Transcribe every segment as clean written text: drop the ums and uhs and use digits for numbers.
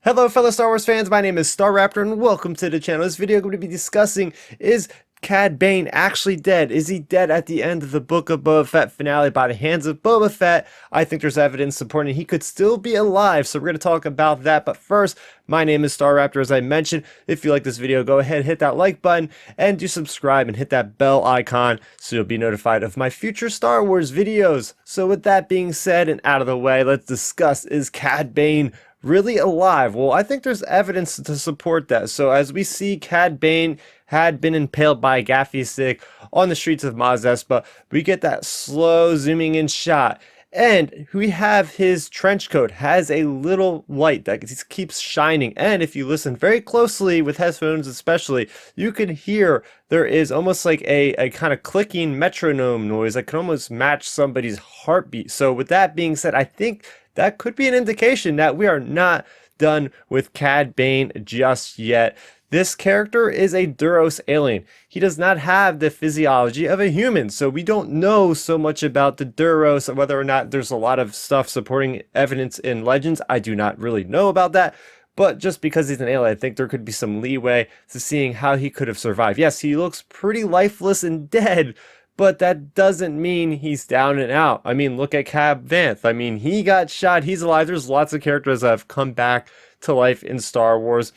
Hello fellow Star Wars fans, my name is Star Raptor and welcome to the channel. This video I'm going to be discussing is Cad Bane actually dead? Is he dead at the end of the Book of Boba Fett finale by the hands of Boba Fett? I think there's evidence supporting he could still be alive, so we're going to talk about that. But first, my name is Star Raptor, as I mentioned. If you like this video, go ahead, hit that like button, and do subscribe and hit that bell icon so you'll be notified of my future Star Wars videos. So with that being said and out of the way, let's discuss, is Cad Bane really alive? Well, I think there's evidence to support that. So as we see, Cad Bane had been impaled by a gaffi stick on the streets of Mos Espa. We get that slow zooming in shot, and we have his trench coat has a little light that keeps shining. And if you listen very closely with headphones especially, you can hear there is almost like a kind of clicking metronome noise that can almost match somebody's heartbeat. So with that being said, I think that could be an indication that we are not done with Cad Bane just yet. This character is a Duros alien. He does not have the physiology of a human, so we don't know so much about the Duros, whether or not there's a lot of stuff supporting evidence in Legends. I do not really know about that. But just because he's an alien, I think there could be some leeway to seeing how he could have survived. Yes, he looks pretty lifeless and dead, but that doesn't mean he's down and out. I mean, look at Cad Bane. I mean, he got shot, he's alive. There's lots of characters that have come back to life in Star Wars.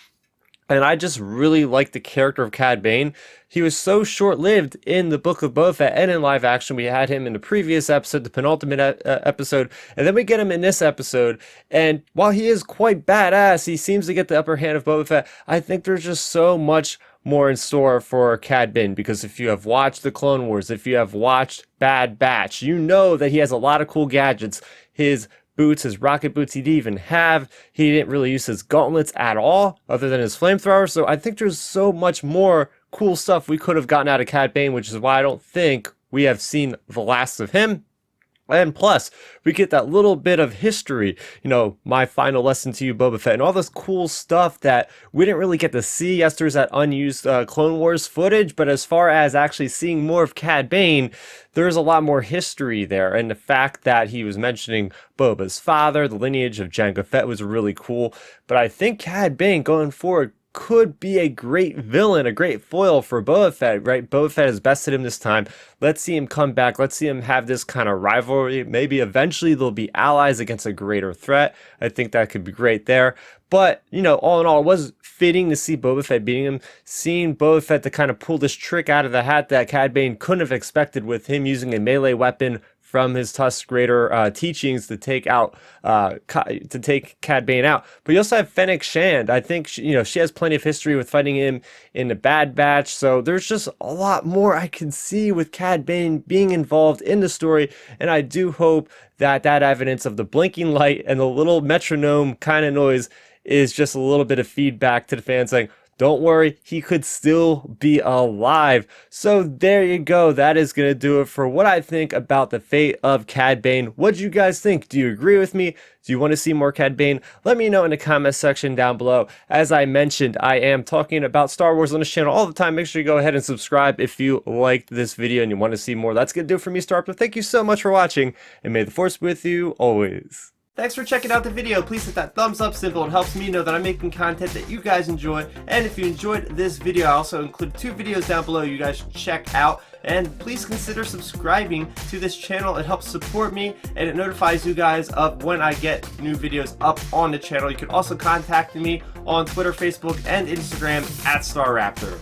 And I just really like the character of Cad Bane. He was so short-lived in the Book of Boba Fett and in live action. We had him in the previous episode, the penultimate episode, and then we get him in this episode. And while he is quite badass, he seems to get the upper hand of Boba Fett. I think there's just so much more in store for Cad Bane, because if you have watched the Clone Wars, if you have watched Bad Batch, you know that he has a lot of cool gadgets. His boots, his rocket boots, he didn't really use his gauntlets at all other than his flamethrower. So I think there's so much more cool stuff we could have gotten out of Cad Bane, which is why I don't think we have seen the last of him. And plus, we get that little bit of history, you know, my final lesson to you, Boba Fett, and all this cool stuff that we didn't really get to see. Yes, there's that unused Clone Wars footage, but as far as actually seeing more of Cad Bane, there's a lot more history there. And the fact that he was mentioning Boba's father, the lineage of Jango Fett, was really cool. But I think Cad Bane going forward could be a great villain, a great foil for Boba Fett, right? Boba Fett has bested him this time. Let's see him come back. Let's see him have this kind of rivalry. Maybe eventually they'll be allies against a greater threat. I think that could be great there. But, you know, all in all, it was fitting to see Boba Fett beating him. Seeing Boba Fett to kind of pull this trick out of the hat that Cad Bane couldn't have expected, with him using a melee weapon from his Tusk Raider teachings to take Cad Bane out. But you also have Fennec Shand. I think she has plenty of history with fighting him in the Bad Batch. So there's just a lot more I can see with Cad Bane being involved in the story. And I do hope that that evidence of the blinking light and the little metronome kind of noise is just a little bit of feedback to the fans saying, don't worry, he could still be alive. So there you go. That is going to do it for what I think about the fate of Cad Bane. What do you guys think? Do you agree with me? Do you want to see more Cad Bane? Let me know in the comment section down below. As I mentioned, I am talking about Star Wars on this channel all the time. Make sure you go ahead and subscribe if you liked this video and you want to see more. That's going to do it for me, Star Raptor. Thank you so much for watching, and may the Force be with you always. Thanks for checking out the video. Please hit that thumbs up symbol. It helps me know that I'm making content that you guys enjoy. And if you enjoyed this video, I also include 2 videos down below you guys should check out. And please consider subscribing to this channel. It helps support me and it notifies you guys of when I get new videos up on the channel. You can also contact me on Twitter, Facebook, and Instagram at Star Raptor.